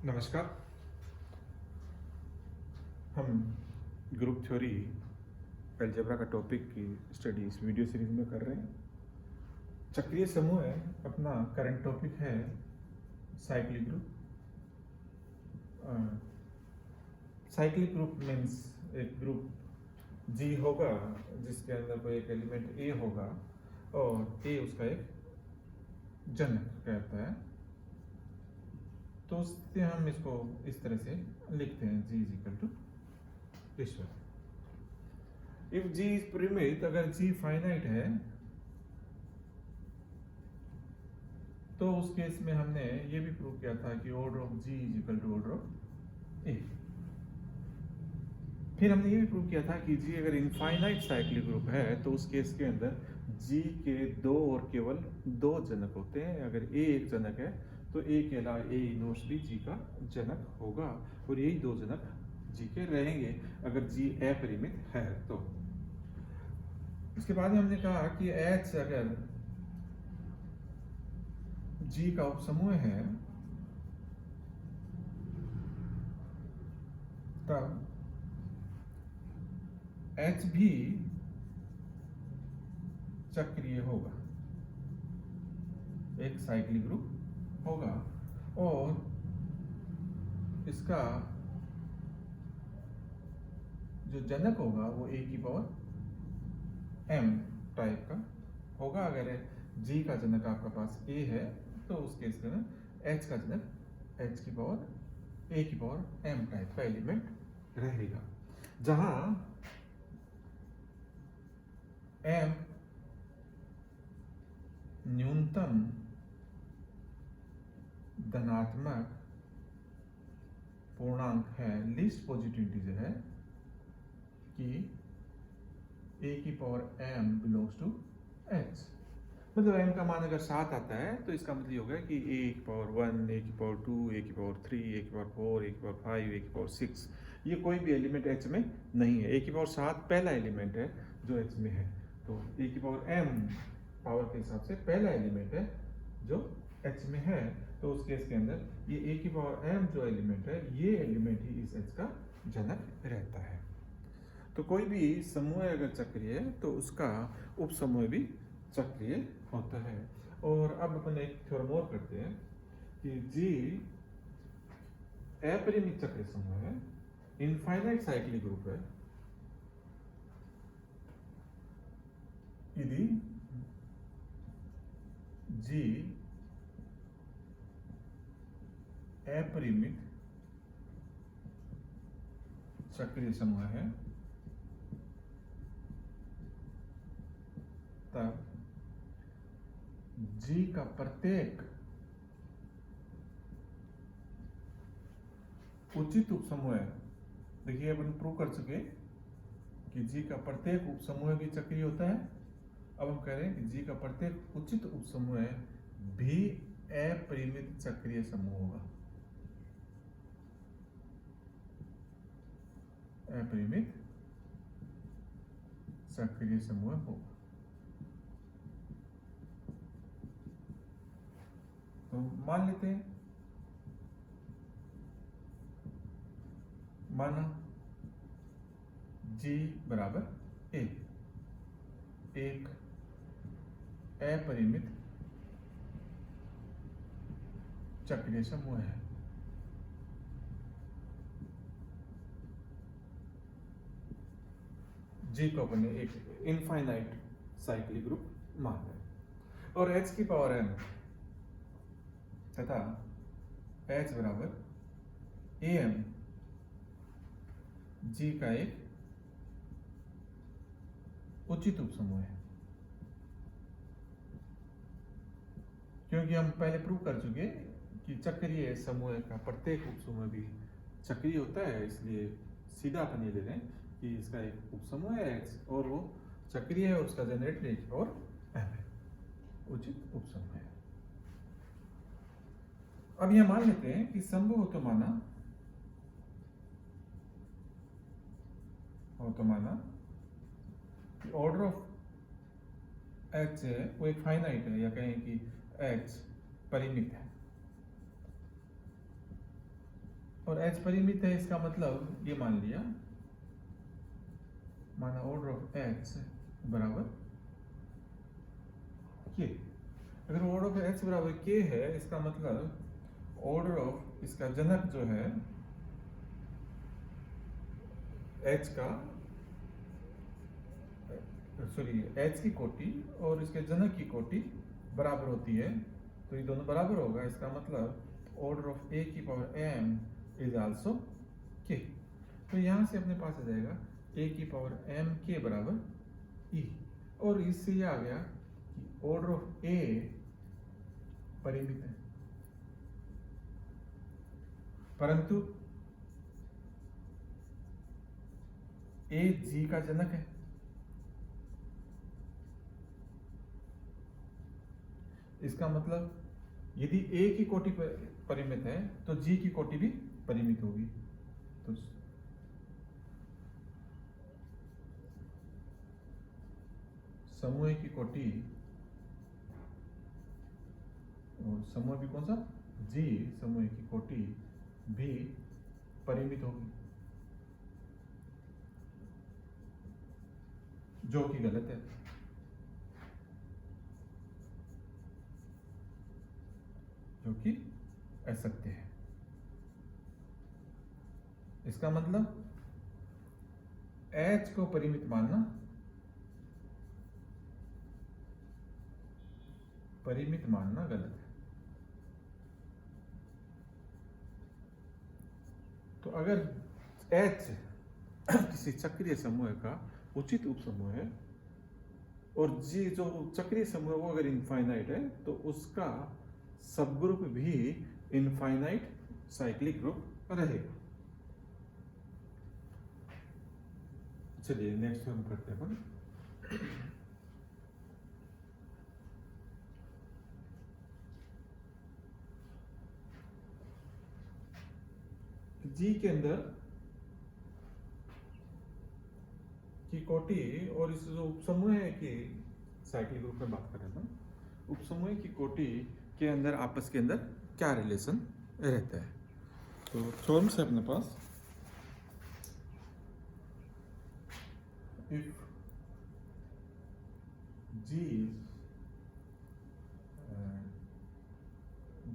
नमस्कार। हम group theory algebra का टॉपिक की स्टडी इस वीडियो सीरीज में कर रहे हैं। चक्रीय समूह है, अपना करंट टॉपिक है cyclic group. Cyclic group means एक ग्रुप जी होगा जिसके अंदर कोई एक एलिमेंट ए होगा और ए उसका एक जनक कहता है। तो उससे हम इसको इस तरह से लिखते हैं, जी इज इक्वल टू ईश्वर। इफ जी इज परिमित, अगर जी फाइनाइट है तो उस केस में हमने ये भी प्रूव किया था कि order of G is equal to order of A. फिर हमने ये भी प्रूव किया था कि जी अगर इनफाइनाइट साइक्लिक ग्रुप है तो उस केस के अंदर जी के दो और केवल दो जनक होते हैं। अगर ए एक जनक है तो ए के अलावा ए इनवर्स भी जी का जनक होगा और यही दो जनक जी के रहेंगे अगर जी अपरिमित है तो। इसके बाद हमने कहा कि एच अगर जी का उपसमूह है तब एच भी चक्रीय होगा, एक साइक्लिक ग्रुप होगा और इसका जो जनक होगा वो ए की पावर एम टाइप का होगा। अगर जी का जनक आपका पास ए है तो उस केस में एच का जनक एच की पावर ए की पावर एम टाइप का एलिमेंट रहेगा, जहां एम न्यूनतम धनात्मक पूर्णांक है, लीस्ट पॉजिटिव इंटीजर है कि ए की power M belongs to H. मतलब एम का मान अगर 7 आता है तो इसका मतलब ये होगा कि ए की पावर 1, ए की पावर 2, ए की पावर 3, ए की पावर 4, ए की पावर 5, ए की पावर 6, ये कोई भी एलिमेंट एच में नहीं है। ए की पावर 7 पहला एलिमेंट है जो एच में है, तो ए की पावर एम पावर के हिसाब से पहला एलिमेंट है जो एच में है। तो उस केस के अंदर ये ए की पावर एम जो एलिमेंट है ये एलिमेंट ही इस एच का जनक रहता है। तो कोई भी समूह अगर चक्रीय है तो उसका उपसमूह भी चक्रीय होता है। और अब अपन एक थ्योरम और करते हैं कि जी अपरिमित चक्रीय समूह है, इनफाइनाइट साइक्लिक ग्रुप है यदि जी अपरिमित चक्रीय समूह है तब जी का प्रत्येक उचित उपसमूह है। देखिए अपन प्रूव कर चुके कि जी का प्रत्येक उपसमूह भी चक्रीय होता है। अब हम कह रहे हैं कि जी का प्रत्येक उचित उपसमूह भी अपरिमित चक्रीय समूह होगा, अपरिमित चक्रीय समूह होगा। तो मान लेते हैं, माना जी बराबर ए एक अपरिमित चक्रीय समूह है। जी को अपने एक इनफाइनाइट साइक्लिक ग्रुप मान लें और एच की पावर एम तथा एच बराबर ए एम जी का एक उचित उपसमूह है। क्योंकि हम पहले प्रूव कर चुके कि चक्रीय समूह का प्रत्येक उपसमूह भी चक्रीय होता है, इसलिए सीधा अपन ये ले रहे हैं कि इसका एक उपसमूह है X और वो चक्रीय है और उसका जनरेटर H और M है, उचित उपसमूह है। अब यह मान लेते हैं कि संभव हो तो माना कि ऑर्डर ऑफ H है वो एक फाइनाइट है, या कहें कि H परिमित है। और H परिमित है, इसका मतलब ये मान लिया, माना ऑर्डर ऑफ H बराबर K। अगर ऑर्डर ऑफ H बराबर K है, इसका मतलब ऑर्डर ऑफ इसका जनक जो है H का, सॉरी H की कोटि और इसके जनक की कोटि बराबर होती है, तो ये दोनों बराबर होगा। इसका मतलब ऑर्डर ऑफ A की power m is also K। तो यहाँ से अपने पास आ जाएगा A की पावर m K बराबर E। और इससे ये आ गया कि ऑर्डर ऑफ A परिमित है, परंतु A G का जनक है। इसका मतलब यदि A की कोटि परिमित है तो G की कोटि भी परिमित होगी। तो समूह की कोटि, और समूह भी कौन सा, G, समूह की कोटि भी परिमित होगी, जो कि गलत है। जो कि असत्य है। इसका मतलब H को परिमित मानना, परिमित मानना गलत है। तो अगर H किसी चक्रीय समूह का उचित उपसमूह है और G जो चक्रीय समूह है वो अगर इनफाइनाइट है, तो उसका सबग्रुप भी इनफाइनाइट साइक्लिक ग्रुप रहेगा। चलिए नेक्स्ट हम करते हैं। G के अंदर की कोटि और इस जो उपसमूह है कि साइक्लिक ग्रुप में बात कर रहे हैं, उपसमूह की कोटि के अंदर आपस के अंदर क्या रिलेशन रहता है। तो थ्योरम से अपने पास if G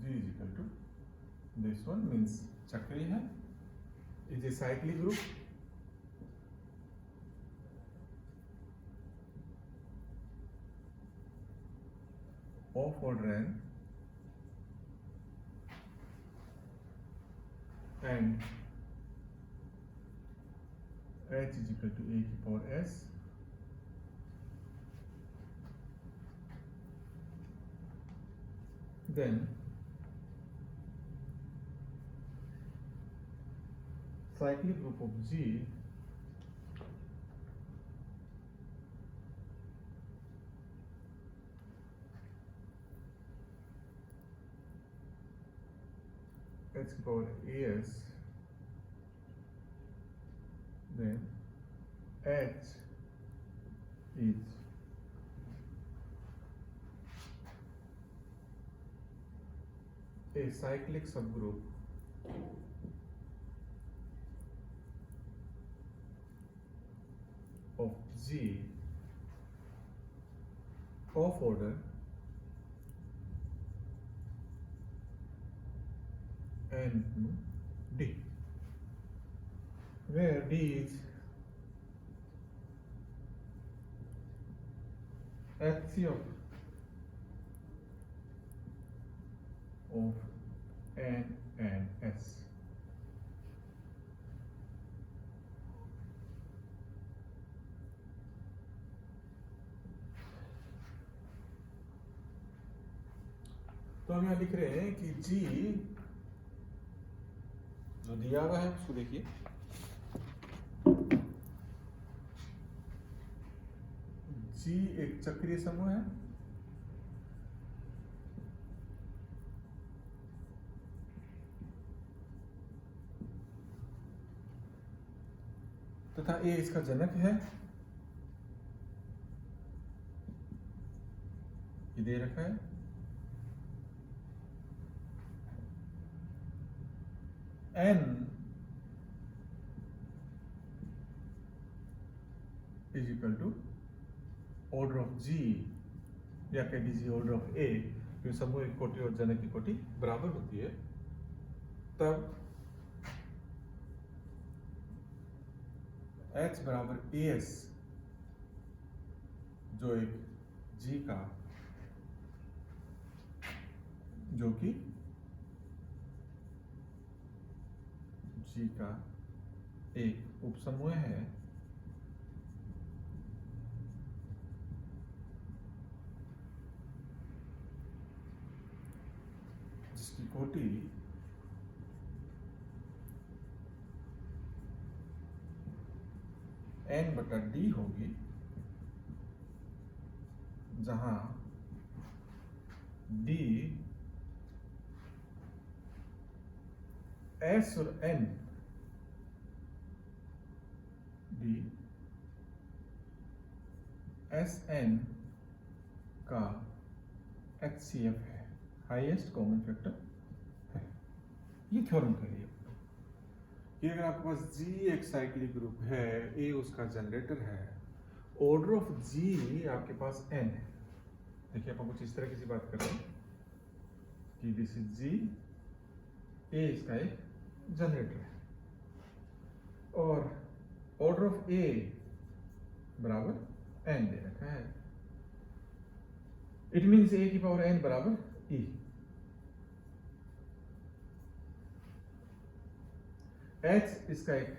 is equal to this one, means चक्रीय है, is a cyclic group of order n and H is equal to A की power S, then cyclic group of G H की power AS, then H is a cyclic subgroup of G of order n D, where D is HC of n and S. तो हम यहाँ लिख रहे हैं कि G जो दिया हुआ है उसको देखिए, G एक चक्रीय समूह है तथा A इसका जनक है, ये दे रखा है, n is equal to order of g, या कह दीजिए ऑर्डर ऑफ a, क्योंकि समूहिक कोटि और जनक की कोटि बराबर होती है, तब h बराबर as, जो एक g का, जो कि g का एक उपसमूह है, जिसकी कोटि n बटा d होगी, जहां d s और n, d s n का HCF है, हाईएस्ट कॉमन फैक्टर है। ये थ्योरम करिए कि अगर आपके पास G एक साइक्लिक ग्रुप है, A उसका जनरेटर है, ऑर्डर ऑफ G आपके पास n है। देखिए अपन कुछ इस तरह की बात कर रहे हैं कि दिस इज G, A इसका एक जनरेटर है, और ऑर्डर ऑफ A बराबर n दे रखा है। इट मीन्स A की पावर n बराबर E। H इसका एक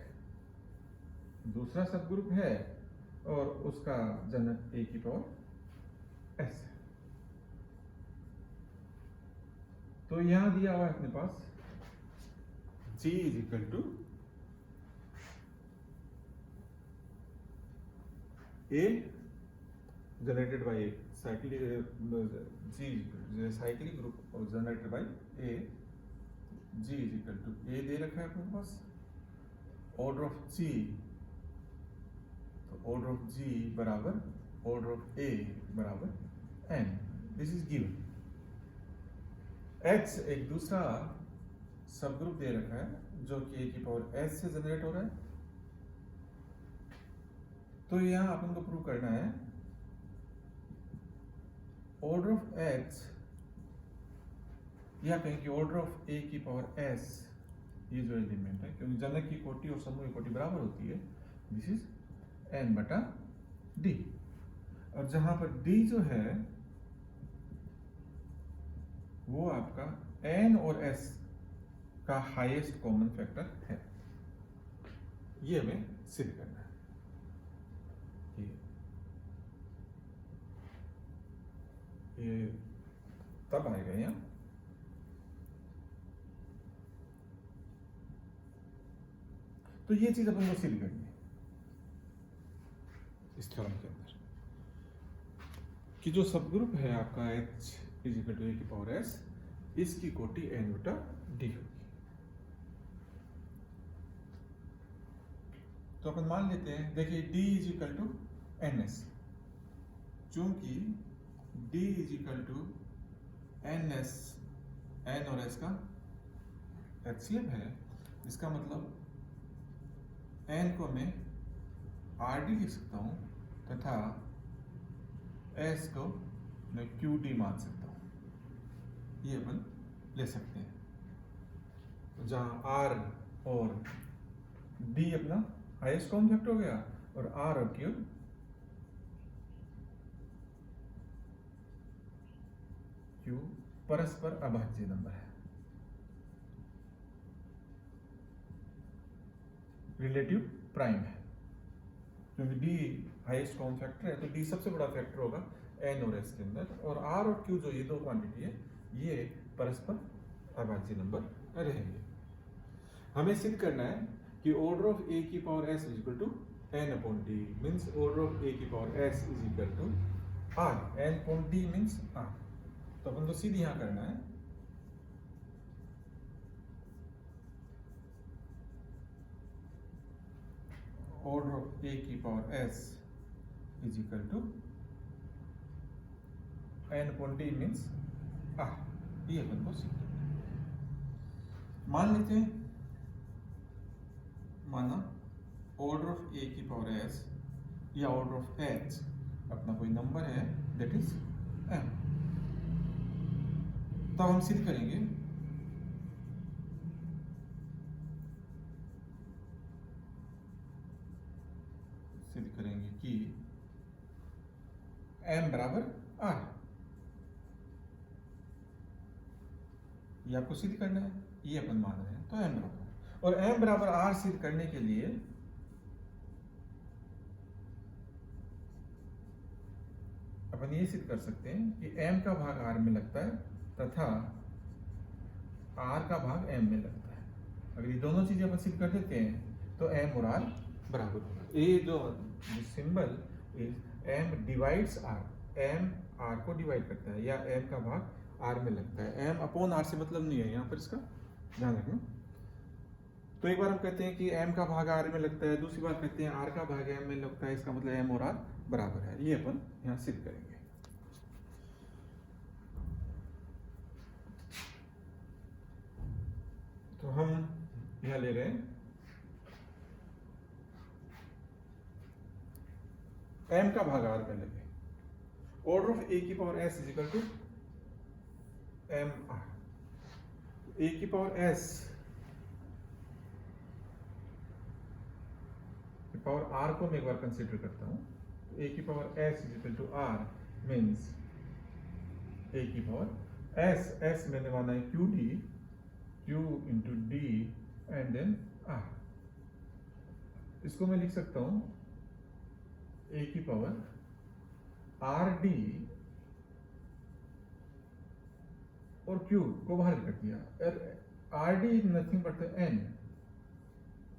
दूसरा सबग्रुप है और उसका जनक A की पावर S है। तो यहां दिया हुआ है अपने पास G is equal to A generated by cyclic G cyclic group और generated by A, G is equal to A दे रखा है अपने पास, ऑर्डर ऑफ G, तो ऑर्डर ऑफ G बराबर ऑर्डर ऑफ A बराबर n, this is given. H एक दूसरा सबग्रुप दे रखा है जो कि A की पावर S से जनरेट हो रहा है। तो यहां अपन को प्रूव करना है ऑर्डर ऑफ H, या कहें कि ऑर्डर ऑफ A की पावर S, ये जो एलिमेंट है, क्योंकि जनक की कोटि और समूह की कोटि बराबर होती है, दिस इज n बटा d, और जहां पर d जो है वो आपका n और s का हाईएस्ट कॉमन फैक्टर है। ये हमें सिद्ध करना है। ये तब आएगा यहाँ, तो ये चीज अपन को सिद्ध करनी है इस थ्योरम के अंदर कि जो सबग्रुप है आपका H is equal to A की पावर S, इसकी कोटि n बटा d होगी। तो अपन मान लेते हैं, देखिए d is equal to ns, चूंकि d is equal to ns, n और s का HCF है, इसका मतलब n को मैं rd लिख सकता हूं तथा s को मैं qd मान सकता हूं, ये अपन ले सकते हैं। जहां r और d अपना हाईएस्ट कॉमन फैक्टर हो गया और r और q परस्पर अभाज्य नंबर है, रिलेटिव प्राइम है, क्योंकि d हाईएस्ट कॉमन फैक्टर है तो d सबसे बड़ा फैक्टर होगा n और s के अंदर, और r और q जो ये दो क्वांटिटी है ये परस्पर अभाज्य नंबर रहेंगे। हमें सिद्ध करना है कि ऑर्डर ऑफ a की power s is equal to n upon d, means order of a की power s is equal to r, n upon d means r। तो अपन को सीधे यहां करना है, ऑर्डर ऑफ a की power s is equal to n upon d means r, ये अपन को सीखना है। मान लेते हैं माना ऑर्डर ऑफ ए की पावर एस या ऑर्डर ऑफ एच अपना कोई नंबर है दैट इज एम, तब हम सिद्ध करेंगे कि m बराबर r, ये आपको सिद्ध करना है, ये अपन मान रहे हैं, तो m बराबर, और m बराबर r सिद्ध करने के लिए अपन ये सिद्ध कर सकते हैं कि m का भाग r में लगता है तथा r का भाग m में लगता है। अगर ये दोनों चीजें अपन सिद्ध कर देते हैं तो m और r बराबर होगा। ये जो symbol is m divides r, m r को डिवाइड करता है या m का भाग r में लगता है। m अपॉन r से मतलब नहीं है यहाँ पर, इसका ध्यान रखना। तो एक बार हम कहते हैं कि m का भाग r में लगता है, दूसरी बार कहते हैं r का भाग m में लगता है, इसका मतलब m और r बराबर है। ये अपन यहाँ सिद्ध करेंगे। तो हम यहाँ ले रहे हैं m का भाग r में लगे, ऑर्डर ऑफ a की power s is equal to m r। a की पावर s की पावर r को मैं एक बार कंसीडर करता हूं, तो a की power s is equal to r means a की पावर s मैंने माना है q into d and then r। इसको मैं लिख सकता हूं a की पावर r d और q को बाहर कर दिया, r d is nothing but n,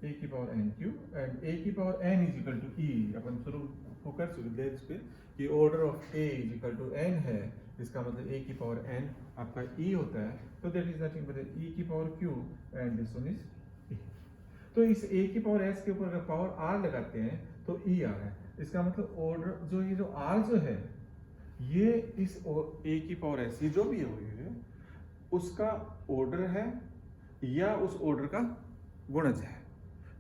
a की power n q and a की power n is equal to e। अपन शुरू फोकस ले इस पे कि order of a is equal to n है, इसका मतलब a की पावर n आपका e होता है, तो that is nothing but e की power q and this one is e। तो इस a की पावर s के ऊपर अगर पावर r लगाते हैं तो e आ रहा है, इसका मतलब ऑर्डर जो ये जो r जो है ये इस a की पावर s ये जो भी है उसका ऑर्डर है या उस ऑर्डर का गुणज है।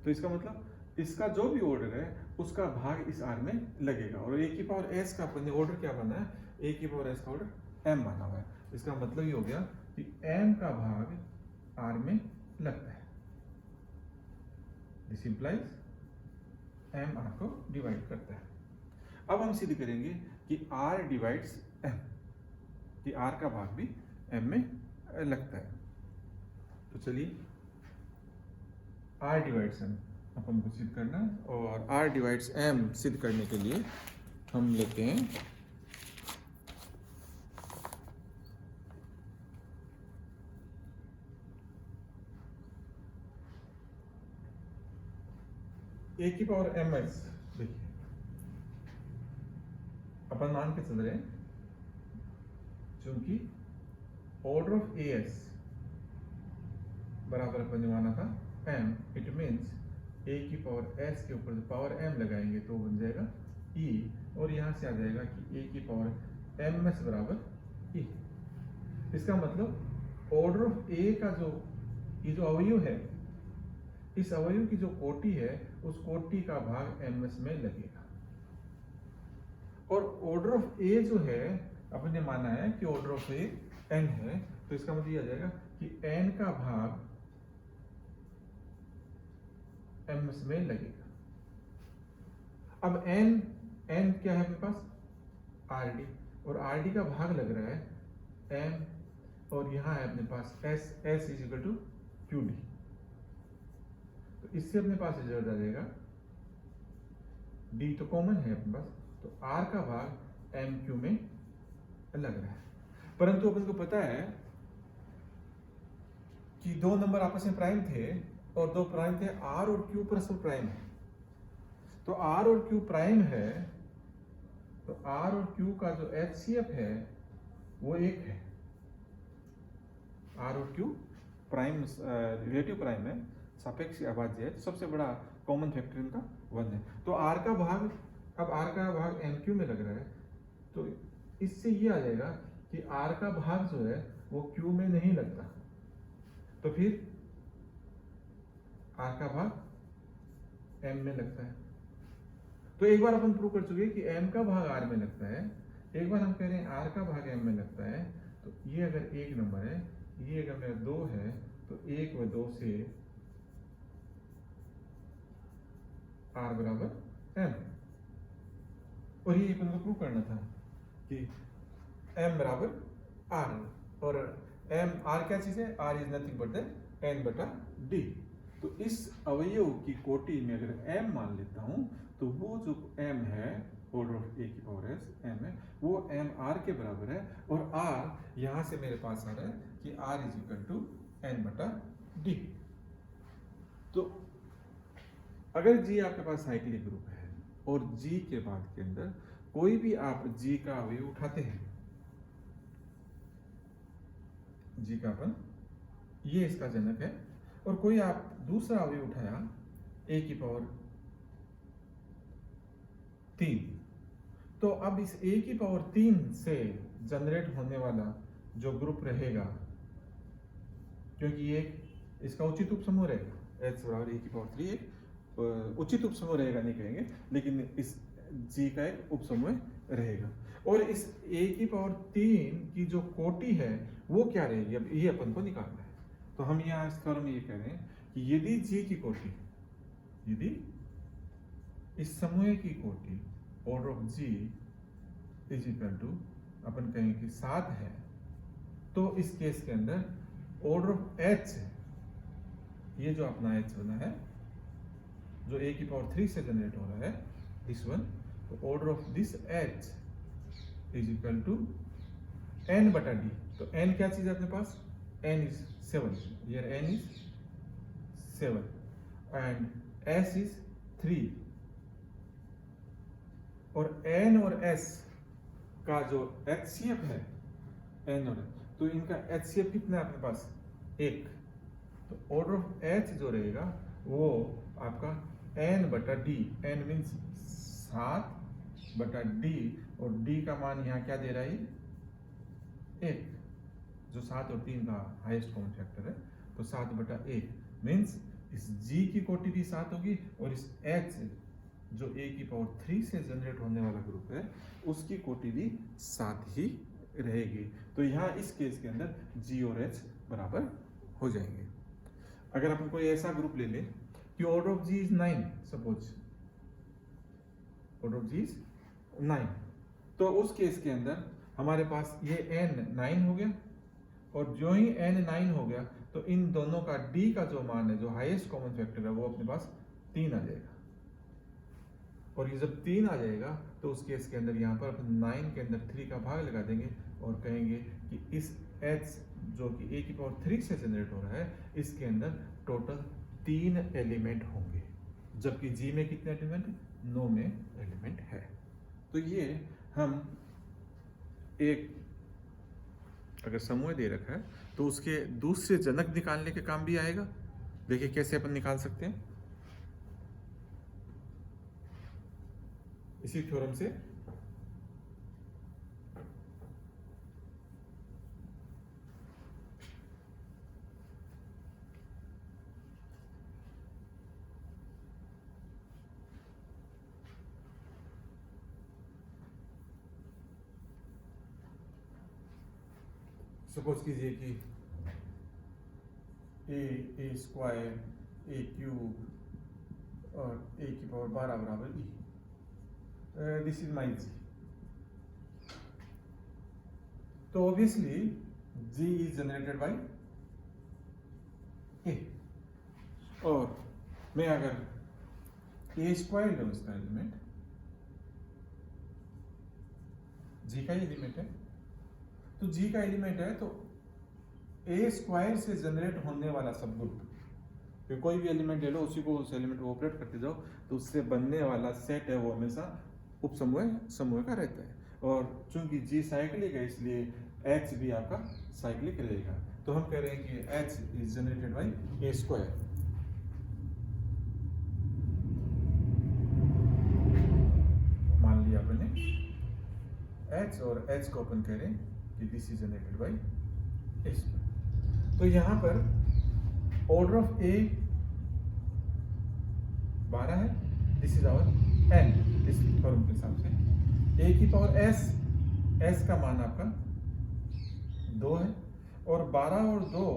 तो इसका मतलब इसका जो भी ऑर्डर है उसका भाग इस r में लगेगा, और a की पावर s का अपन ने ऑर्डर क्या बना है, a की पावर s का ऑर्डर m बना हुआ है। इसका मतलब ये हो गया कि m का भाग r में लगता है। दिस इंप्लाइज m r को डिवाइड करता है। अब हम सिद्ध करेंगे कि r डिवाइड्स m, कि r का भाग भी m में लगता है। तो चलिए r डिवाइड्स m अपन को सिद्ध करना है, और r डिवाइड्स m सिद्ध करने के लिए हम लेते हैं a की पावर ms। देखिए अपन मान के चल रहे हैं क्योंकि ऑर्डर ऑफ as बराबर अपन ने माना था m, इट मीन्स a की पावर s के ऊपर पावर m लगाएंगे तो बन जाएगा e, और यहां से आ जाएगा कि a की पावर ms बराबर e। इसका मतलब ऑर्डर ऑफ a का जो ये जो अवयव है, इस अवयव की जो कोटि है उस कोटि का भाग ms में लगेगा। और ऑर्डर ऑफ a जो है अपन ने माना है कि ऑर्डर ऑफ a n है, तो इसका मतलब ये आ जाएगा कि n का भाग ms में लगेगा। अब n क्या है अपने पास, rd, और rd का भाग लग रहा है m, और यहाँ है अपने पास s is equal to qd। तो इससे अपने पास रिजल्ट आ जाएगा, d तो कॉमन है अपने पास, तो r का भाग mq में लग रहा है। परंतु अपन को पता है कि दो नंबर आपस में प्राइम थे, और दो प्राइम थे, r और q परस्पर प्राइम है। तो r और q प्राइम है, तो r और q का जो HCF है वो एक है। r और q प्राइम रिलेटिव प्राइम है, सापेक्ष अभाज्य है, तो सबसे बड़ा कॉमन फैक्टर इनका 1 है। तो r का भाग, अब r का भाग mq में लग रहा है, तो इससे ये आ जाएगा कि r का भाग जो है वो q में नहीं लगता, तो फिर r का भाग m में लगता है। तो एक बार अपन प्रूव कर चुके कि m का भाग r में लगता है, एक बार हम कह रहे हैं r का भाग m में लगता है। तो ये अगर एक नंबर है, ये अगर मेरा 2 है, तो 1 व 2 से r बराबर m, और ये अपन को प्रूव करना था कि m बराबर r, और m r क्या चीज है, r is nothing but the n बटा d। तो इस अवयव की कोटि में अगर m मान लेता हूं, तो वो जो m है ऑर्डर ऑफ a की पावर s m है, वो m r के बराबर है, और r यहां से मेरे पास आ रहा है कि r is equal to n बटा d। तो अगर g आपके पास साइक्लिक ग्रुप है और g के बाद के अंदर कोई भी आप g का अवयव उठाते हैं, g का अपन ये इसका जनक है, और कोई आप दूसरा अवयव उठाया a की पावर 3, तो अब इस a की पावर 3 से जनरेट होने वाला जो ग्रुप रहेगा, क्योंकि ये इसका उचित उपसमूह रहेगा, h बराबर a की पावर 3 एक उचित उपसमूह रहेगा नहीं कहेंगे, लेकिन इस g का एक उपसमूह रहेगा, और इस a की पावर 3 की जो कोटि है वो क्या रहेगी, अब ये अपन को निकालना है। तो हम यहाँ इस थ्योरम में ये कह रहे हैं कि यदि g की कोटि, यदि इस समूह की कोटि order of g is equal to अपन कहेंगे कि 7 है, तो इस केस के अंदर ऑर्डर ऑफ h, ये जो अपना h बना है जो a की पावर 3 से जनरेट हो रहा है, दिस वन, तो order of this h is equal to n बटा d। तो n क्या चीज है अपने पास, n is 7, here n is 7 and s is 3, और n और s का जो HCF है, n और s, तो इनका HCF कितना है अपने पास, 1। तो ऑर्डर ऑफ h जो रहेगा वो आपका n बटा d, n मीन्स 7 बटा d, और d का मान यहाँ क्या दे रहा है, 1, जो 7 और 3 का हाईएस्ट कॉमन फैक्टर है, तो 7 बटा 1 मीन्स इस g की कोटि भी 7 होगी, और इस h जो a की पावर 3 से जनरेट होने वाला ग्रुप है उसकी कोटि भी 7 ही रहेगी। तो यहाँ इस केस के अंदर g और h बराबर हो जाएंगे। अगर अपन कोई ऐसा ग्रुप ले ले कि order of g is 9, suppose order of g is 9, तो उस केस के अंदर हमारे पास ये n 9 हो गया, और जो ही n 9 हो गया तो इन दोनों का d का जो मान है, जो हाईएस्ट कॉमन फैक्टर है, वो अपने पास 3 आ जाएगा, और ये जब 3 आ जाएगा तो उस केस के अंदर यहाँ पर अपन 9 के अंदर 3 का भाग लगा देंगे, और कहेंगे कि इस h जो कि a की पावर 3 से जनरेट हो रहा है, इसके अंदर टोटल 3 एलिमेंट होंगे, जबकि g में कितने एलिमेंट, 9 में एलिमेंट है। तो ये हम एक अगर समूह दे रखा है तो उसके दूसरे जनक निकालने के काम भी आएगा। देखिए कैसे अपन निकाल सकते हैं, इसी थ्योरम से सपोज कीजिए कि ए स्क्वायर ए क्यूब और a की पावर 12 बराबर e, this is my g। तो obviously g is generated by a, और मैं अगर a स्क्वायर लूं इसका एलिमेंट, g का एलिमेंट है, तो g का एलिमेंट है तो a स्क्वायर से जनरेट होने वाला सब ग्रुप, तो कोई भी एलिमेंट ले लो उसी को उस एलिमेंट को ऑपरेट करते जाओ, तो उससे बनने वाला सेट है वो हमेशा समूह का रहता है, और चूंकि g साइक्लिक है इसलिए h भी आपका साइक्लिक रहेगा। तो हम कह रहे हैं कि h is generated by a square. मान लिया अपने h, और h को अपन कह रहे हैं कि this is generated by a square. तो यहाँ पर ऑर्डर ऑफ a 12 है, दिस इज आवर एन इस फॉर्म के हिसाब से। ए की पावर एस, एस का मान आपका 2 है, और 12 और 2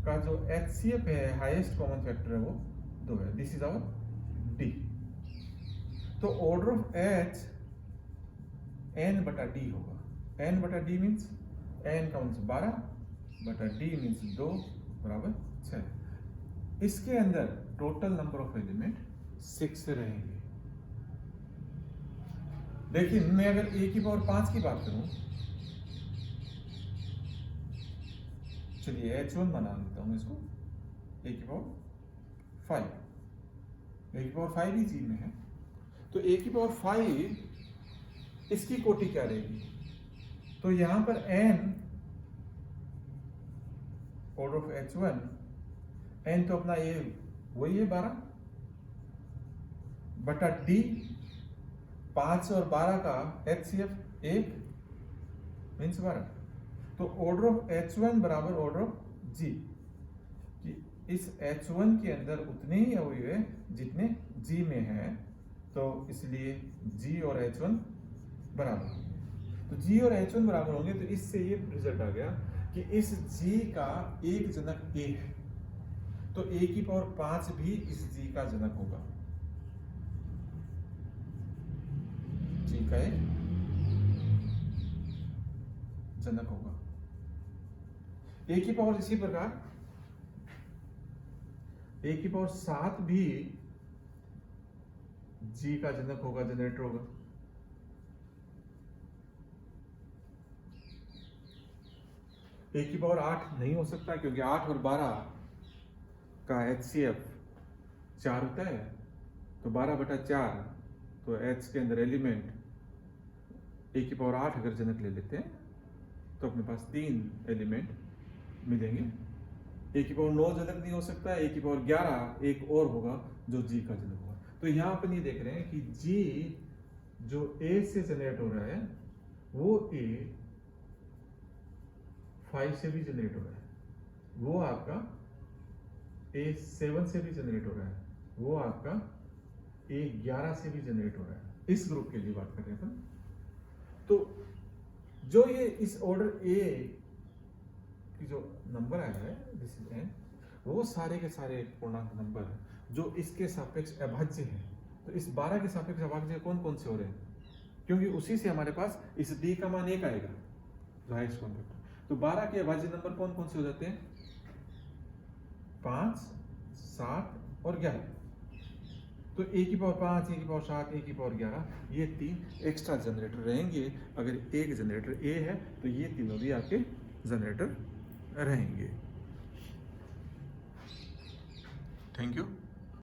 का जो HCF है, हाईएस्ट कॉमन फैक्टर है, वो 2 है, दिस इज आवर डी। तो ऑर्डर ऑफ H n बटा डी होगा। n बटा डी मीन्स n का मीन्स 12 बटा डी मीन्स 2 बराबर 6। इसके अंदर टोटल नंबर ऑफ एलिमेंट 6 रहेंगे। देखिए मैं अगर a की पावर 5 की बात करूं, चलिए H1 बना देता हूं इसको, a की पावर 5, a की पावर 5 ही जी में है, तो a की पावर 5 इसकी कोटि क्या रहेगी? तो यहां पर n order of H1, n तो अपना ये वही है 12 बटा d, 5 और 12 का HCF 1 मीन्स 12। तो ऑर्डर ऑफ H1 बराबर ऑर्डर ऑफ G, कि इस H1 के अंदर उतने ही अवयव है जितने G में है, तो इसलिए G और H1 बराबर होंगे। तो G और H1 बराबर होंगे, तो इससे ये रिजल्ट आ गया कि इस G का एक जनक A है, तो A की पावर 5 भी इस G का जनक होगा। G का एक जनक होगा। A की पावर इसी प्रकार A की पावर 7 भी G का जनक होगा, जनरेटर होगा। A की पावर 8 नहीं हो सकता, क्योंकि 8 और 12 का HCF 4 होता है, तो 12 बटा 4, तो H के अंदर एलिमेंट A की पावर 8 अगर जनक ले लेते हैं तो अपने पास 3 एलिमेंट मिलेंगे। A की पावर 9 जनक नहीं हो सकता है, A की पावर 11 एक और होगा जो G का जनक होगा। तो यहाँ अपन ये देख रहे हैं कि G जो A से जनरेट हो रहा है वो A 5 से भी जनरेट हो रहा है, वो आपका A 7 से भी जनरेट हो रहा है, वो आपका A 11 से भी जनरेट हो रहा है। इस ग्रुप के लिए बात कर रहे हैं अपन। तो जो ये इस ऑर्डर A की जो नंबर आया है, दिस इज n, वो सारे के सारे पूर्णांक नंबर जो इसके सापेक्ष अभाज्य है। तो इस 12 के सापेक्ष अभाज्य कौन कौन से हो रहे हैं? क्योंकि उसी से हमारे पास इस D का मान 1 आएगा, जो हाईएस्ट कॉमन फैक्टर। तो 12 के अभाज्य नंबर कौन कौन से हो जाते हैं? 5, 7 और 11। तो A की पावर 5, A की पावर 7, A की पावर 11, ये 3 एक्स्ट्रा जनरेटर रहेंगे। अगर एक जनरेटर A है तो ये तीनों भी आपके जनरेटर रहेंगे। Thank you.